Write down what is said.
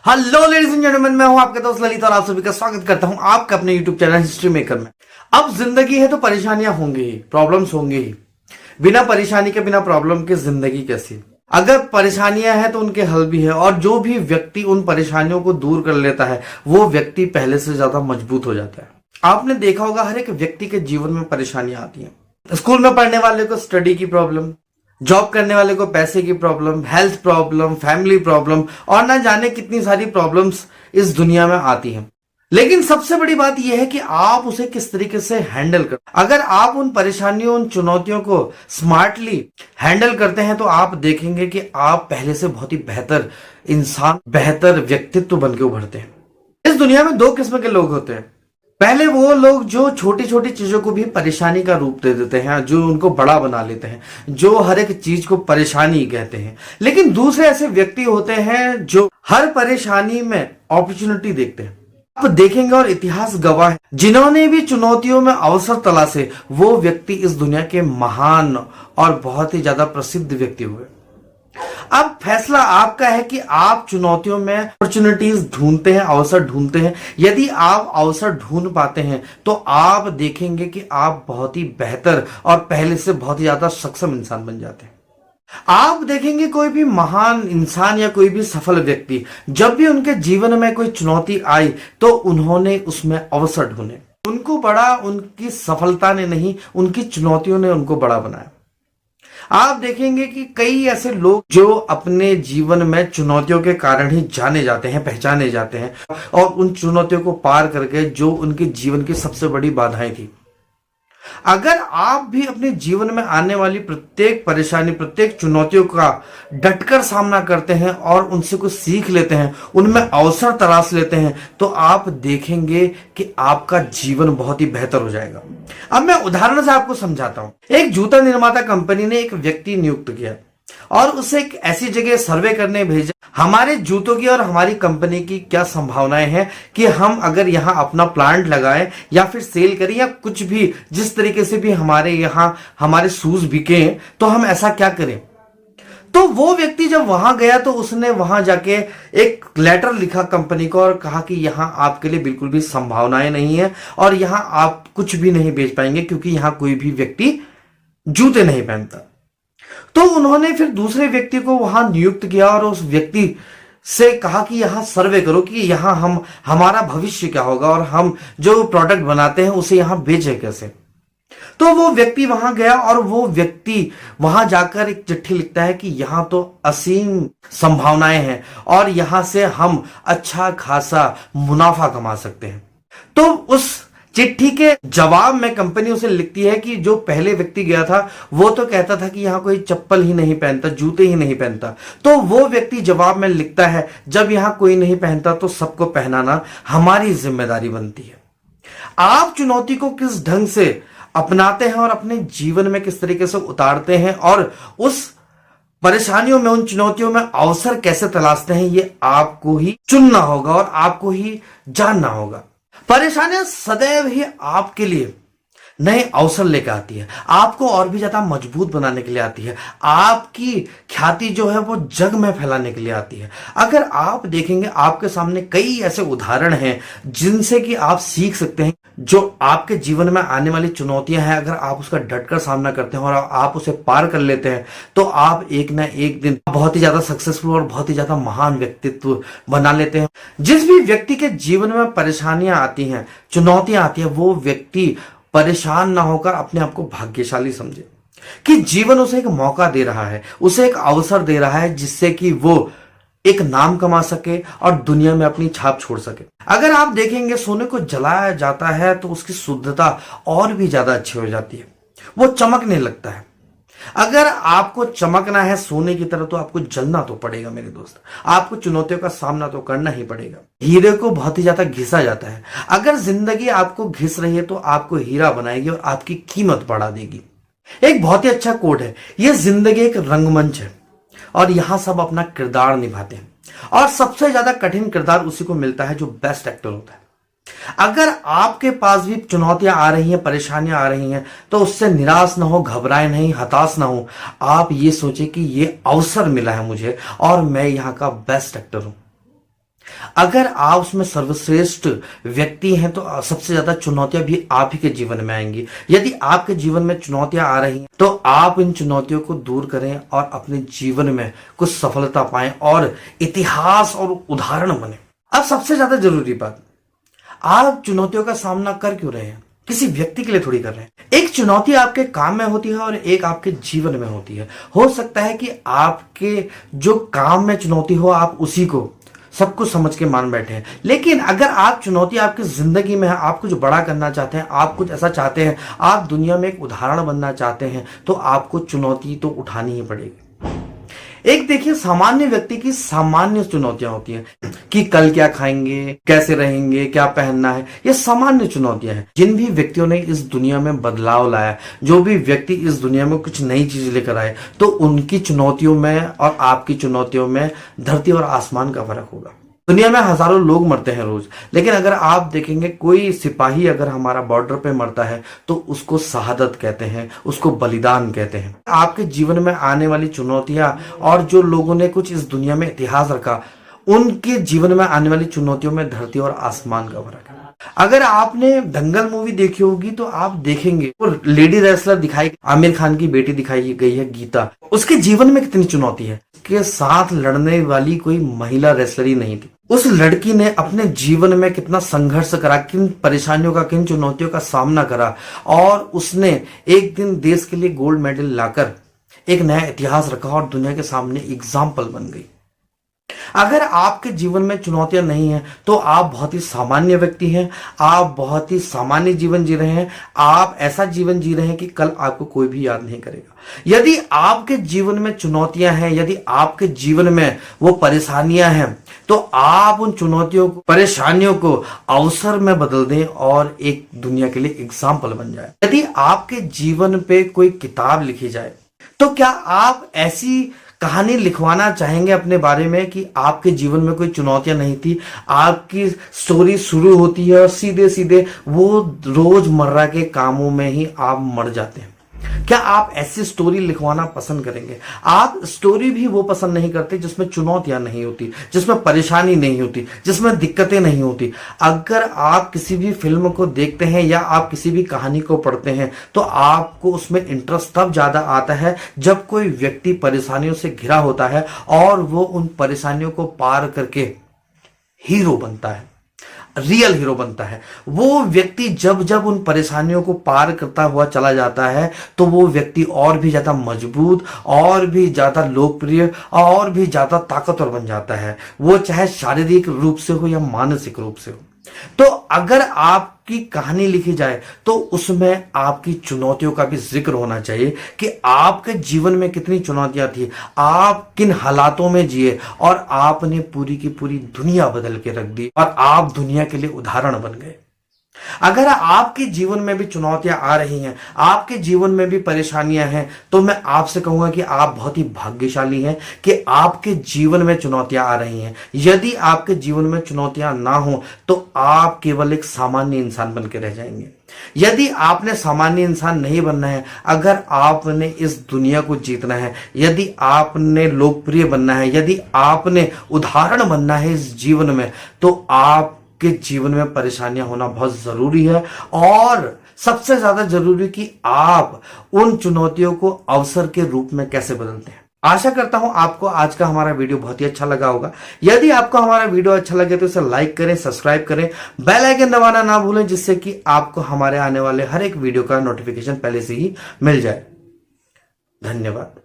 Hello ladies and gentleman, मैं हूं आपके दोस्त ललित और आप सभी का स्वागत करता हूं आपके अपने यूट्यूब चैनल हिस्ट्री मेकर में। अब जिंदगी है तो परेशानियां होंगी ही, प्रॉब्लम्स होंगी ही। बिना परेशानी के, बिना प्रॉब्लम के जिंदगी कैसी? अगर परेशानियां हैं तो उनके हल भी है, और जो भी व्यक्ति उन परेशानियों को दूर कर लेता है वो व्यक्ति पहले से ज्यादा मजबूत हो जाता है। आपने देखा होगा हर एक व्यक्ति के जीवन में परेशानियां आती हैं। स्कूल में पढ़ने वाले को स्टडी की प्रॉब्लम, जॉब करने वाले को पैसे की problem, health problem, family problem और ना जाने कितनी सारी प्रॉब्लम्स इस दुनिया में आती हैं। लेकिन सबसे बड़ी बात यह है कि आप उसे किस तरीके से हैंडल कर। अगर आप उन परेशानियों, उन चुनौतियों को स्मार्टली हैंडल करते हैं तो आप देखेंगे कि आप पहले से बहुत ही बेहतर इंसान, बेहतर व्यक्तित्व बन के उभरते हैं। इस दुनिया में दो किस्म के लोग होते हैं। पहले वो लोग जो छोटी छोटी चीजों को भी परेशानी का रूप दे देते हैं, जो उनको बड़ा बना लेते हैं, जो हर एक चीज को परेशानी कहते हैं। लेकिन दूसरे ऐसे व्यक्ति होते हैं जो हर परेशानी में अपॉर्चुनिटी देखते हैं। आप देखेंगे और इतिहास गवाह है, जिन्होंने भी चुनौतियों में अवसर तलाशे वो व्यक्ति इस दुनिया के महान और बहुत ही ज्यादा प्रसिद्ध व्यक्ति हुए। अब फैसला आपका है कि आप चुनौतियों में अपॉर्चुनिटीज ढूंढते हैं, अवसर ढूंढते हैं। यदि आप अवसर ढूंढ पाते हैं तो आप देखेंगे कि आप बहुत ही बेहतर और पहले से बहुत ही ज्यादा सक्षम इंसान बन जाते हैं। आप देखेंगे कोई भी महान इंसान या कोई भी सफल व्यक्ति, जब भी उनके जीवन में कोई चुनौती आई तो उन्होंने उसमें अवसर ढूंढे। उनको बड़ा उनकी सफलता ने नहीं, उनकी चुनौतियों ने उनको बड़ा बनाया। आप देखेंगे कि कई ऐसे लोग जो अपने जीवन में चुनौतियों के कारण ही जाने जाते हैं, पहचाने जाते हैं, और उन चुनौतियों को पार करके जो उनके जीवन की सबसे बड़ी बाधाएं थी। अगर आप भी अपने जीवन में आने वाली प्रत्येक परेशानी, प्रत्येक चुनौतियों का डटकर सामना करते हैं और उनसे कुछ सीख लेते हैं, उनमें अवसर तलाश लेते हैं, तो आप देखेंगे कि आपका जीवन बहुत ही बेहतर हो जाएगा। अब मैं उदाहरण से आपको समझाता हूं। एक जूता निर्माता कंपनी ने एक व्यक्ति नियुक्त किया और उसे एक ऐसी जगह सर्वे करने भेजा, हमारे जूतों की और हमारी कंपनी की क्या संभावनाएं हैं कि हम अगर यहां अपना प्लांट लगाएं या फिर सेल करें या कुछ भी, जिस तरीके से भी हमारे यहां हमारे शूज बिके, तो हम ऐसा क्या करें। तो वो व्यक्ति जब वहां गया तो उसने वहां जाके एक लेटर लिखा कंपनी को और कहा कि यहां आपके लिए बिल्कुल भी संभावनाएं नहीं है और यहां आप कुछ भी नहीं बेच पाएंगे क्योंकि यहां कोई भी व्यक्ति जूते नहीं पहनता। तो उन्होंने फिर दूसरे व्यक्ति को वहां नियुक्त किया और उस व्यक्ति से कहा कि यहां सर्वे करो कि यहां हमारा भविष्य क्या होगा और हम जो प्रोडक्ट बनाते हैं उसे यहां बेचे कैसे। तो वो व्यक्ति वहां गया और वो व्यक्ति वहां जाकर एक चिट्ठी लिखता है कि यहां तो असीम संभावनाएं हैं और यहां से हम अच्छा खासा मुनाफा कमा सकते हैं। तो उस चिट्ठी के जवाब में कंपनी उसे लिखती है कि जो पहले व्यक्ति गया था वो तो कहता था कि यहां कोई चप्पल ही नहीं पहनता, जूते ही नहीं पहनता। तो वो व्यक्ति जवाब में लिखता है, जब यहां कोई नहीं पहनता तो सबको पहनाना हमारी जिम्मेदारी बनती है। आप चुनौती को किस ढंग से अपनाते हैं और अपने जीवन में किस तरीके से उतारते हैं और उस परेशानियों में, उन चुनौतियों में अवसर कैसे तलाशते हैं, ये आपको ही चुनना होगा और आपको ही जानना होगा। परेशानियां सदैव ही आपके लिए नए अवसर लेकर आती है, आपको और भी ज्यादा मजबूत बनाने के लिए आती है, आपकी ख्याति जो है वो जग में फैलाने के लिए आती है। अगर आप देखेंगे आपके सामने कई ऐसे उदाहरण हैं जिनसे कि आप सीख सकते हैं। जो आपके जीवन में आने वाली चुनौतियां हैं, अगर आप उसका डटकर सामना करते हैं और आप उसे पार कर लेते हैं तो आप एक ना एक दिन बहुत ही ज्यादा सक्सेसफुल और बहुत ही ज्यादा महान व्यक्तित्व बना लेते हैं। जिस भी व्यक्ति के जीवन में परेशानियां आती हैं, चुनौतियां आती हैं, वो व्यक्ति परेशान ना होकर अपने आप को भाग्यशाली समझे कि जीवन उसे एक मौका दे रहा है, उसे एक अवसर दे रहा है जिससे कि वो एक नाम कमा सके और दुनिया में अपनी छाप छोड़ सके। अगर आप देखेंगे सोने को जलाया जाता है तो उसकी शुद्धता और भी ज्यादा अच्छी हो जाती है, वो चमकने लगता है। अगर आपको चमकना है सोने की तरह तो आपको जलना तो पड़ेगा मेरे दोस्त, आपको चुनौतियों का सामना तो करना ही पड़ेगा। हीरे को बहुत ही ज्यादा घिसा जाता है, अगर जिंदगी आपको घिस रही है तो आपको हीरा बनाएगी और आपकी कीमत बढ़ा देगी। एक बहुत ही अच्छा कोट है, यह जिंदगी एक रंगमंच है और यहां सब अपना किरदार निभाते हैं और सबसे ज्यादा कठिन किरदार उसी को मिलता है जो बेस्ट एक्टर होता है। अगर आपके पास भी चुनौतियां आ रही हैं, परेशानियां आ रही हैं, तो उससे निराश ना हो, घबराए नहीं, हताश ना हो। आप ये सोचे कि ये अवसर मिला है मुझे और मैं यहां का बेस्ट एक्टर हूं। अगर आप उसमें सर्वश्रेष्ठ व्यक्ति हैं तो सबसे ज्यादा चुनौतियां भी आप ही के जीवन में आएंगी। यदि आपके जीवन में चुनौतियां आ रही हैं तो आप इन चुनौतियों को दूर करें और अपने जीवन में कुछ सफलता पाएं और इतिहास और उदाहरण बने। अब सबसे ज्यादा जरूरी बात, आप चुनौतियों का सामना कर क्यों रहे हैं? किसी व्यक्ति के लिए थोड़ी कर रहे हैं। एक चुनौती आपके काम में होती है और एक आपके जीवन में होती है। हो सकता है कि आपके जो काम में चुनौती हो आप उसी को सब कुछ समझ के मान बैठे हैं, लेकिन अगर आप चुनौती आपकी जिंदगी में है, आप कुछ बड़ा करना चाहते हैं, आप कुछ ऐसा चाहते हैं, आप दुनिया में एक उदाहरण बनना चाहते हैं, तो आपको चुनौती तो उठानी ही पड़ेगी। एक देखिए, सामान्य व्यक्ति की सामान्य चुनौतियां होती हैं कि कल क्या खाएंगे, कैसे रहेंगे, क्या पहनना है। ये सामान्य चुनौतियां हैं। जिन भी व्यक्तियों ने इस दुनिया में बदलाव लाया, जो भी व्यक्ति इस दुनिया में कुछ नई चीज लेकर आए, तो उनकी चुनौतियों में और आपकी चुनौतियों में धरती और आसमान का फर्क होगा। दुनिया में हजारों लोग मरते हैं रोज, लेकिन अगर आप देखेंगे कोई सिपाही अगर हमारा बॉर्डर पे मरता है तो उसको शहादत कहते हैं, उसको बलिदान कहते हैं। आपके जीवन में आने वाली चुनौतियां और जो लोगों ने कुछ इस दुनिया में इतिहास रखा, उनके जीवन में आने वाली चुनौतियों में धरती और आसमान का फर्क है। अगर आपने दंगल मूवी देखी होगी तो आप देखेंगे वो लेडी रेसलर दिखाई, आमिर खान की बेटी दिखाई गई है गीता, उसके जीवन में कितनी चुनौती है। के साथ लड़ने वाली कोई महिला रेसलर ही नहीं थी। उस लड़की ने अपने जीवन में कितना संघर्ष करा, किन परेशानियों का, किन चुनौतियों का सामना करा, और उसने एक दिन देश के लिए गोल्ड मेडल लाकर एक नया इतिहास रखा और दुनिया के सामने एग्जाम्पल बन गई। अगर आपके जीवन में चुनौतियां नहीं है तो आप बहुत ही सामान्य व्यक्ति हैं, आप बहुत ही सामान्य जीवन जी रहे हैं, आप ऐसा जीवन जी रहे हैं कि कल आपको कोई भी याद नहीं करेगा। यदि आपके जीवन में चुनौतियां हैं, यदि आपके जीवन में वो परेशानियां हैं, तो आप उन चुनौतियों को, परेशानियों को अवसर में बदल दें और एक दुनिया के लिए एग्जाम्पल बन जाए। यदि आपके जीवन पे कोई किताब लिखी जाए तो क्या आप ऐसी कहानी लिखवाना चाहेंगे अपने बारे में कि आपके जीवन में कोई चुनौतियां नहीं थी, आपकी स्टोरी शुरू होती है और सीधे सीधे वो रोजमर्रा के कामों में ही आप मर जाते हैं? क्या आप ऐसी स्टोरी लिखवाना पसंद करेंगे? आप स्टोरी भी वो पसंद नहीं करते जिसमें चुनौतियां नहीं होती, जिसमें परेशानी नहीं होती, जिसमें दिक्कतें नहीं होती। अगर आप किसी भी फिल्म को देखते हैं या आप किसी भी कहानी को पढ़ते हैं तो आपको उसमें इंटरेस्ट तब ज्यादा आता है जब कोई व्यक्ति परेशानियों से घिरा होता है और वो उन परेशानियों को पार करके हीरो बनता है, रियल हीरो बनता है। वो व्यक्ति जब जब उन परेशानियों को पार करता हुआ चला जाता है तो वो व्यक्ति और भी ज्यादा मजबूत, और भी ज्यादा लोकप्रिय, और भी ज्यादा ताकतवर बन जाता है, वो चाहे शारीरिक रूप से हो या मानसिक रूप से हो। तो अगर आपकी कहानी लिखी जाए तो उसमें आपकी चुनौतियों का भी जिक्र होना चाहिए कि आपके जीवन में कितनी चुनौतियां थी, आप किन हालातों में जिए और आपने पूरी की पूरी दुनिया बदल के रख दी और आप दुनिया के लिए उदाहरण बन गए। अगर आपके जीवन में भी चुनौतियां आ रही हैं, आपके जीवन में भी परेशानियां हैं, तो मैं आपसे कहूंगा कि आप बहुत ही भाग्यशाली हैं कि आपके जीवन में चुनौतियां आ रही हैं। यदि आपके जीवन में चुनौतियां ना हो तो आप केवल एक सामान्य इंसान बन के रह जाएंगे। यदि आपने सामान्य इंसान नहीं बनना है, अगर आपने इस दुनिया को जीतना है, यदि आपने लोकप्रिय बनना है, यदि आपने उदाहरण बनना है इस जीवन में, तो आप के जीवन में परेशानियां होना बहुत जरूरी है। और सबसे ज्यादा जरूरी कि आप उन चुनौतियों को अवसर के रूप में कैसे बदलते हैं। आशा करता हूं आपको आज का हमारा वीडियो बहुत ही अच्छा लगा होगा। यदि आपको हमारा वीडियो अच्छा लगे तो इसे लाइक करें, सब्सक्राइब करें, बेल आइकन दबाना ना भूलें, जिससे कि आपको हमारे आने वाले हर एक वीडियो का नोटिफिकेशन पहले से ही मिल जाए। धन्यवाद।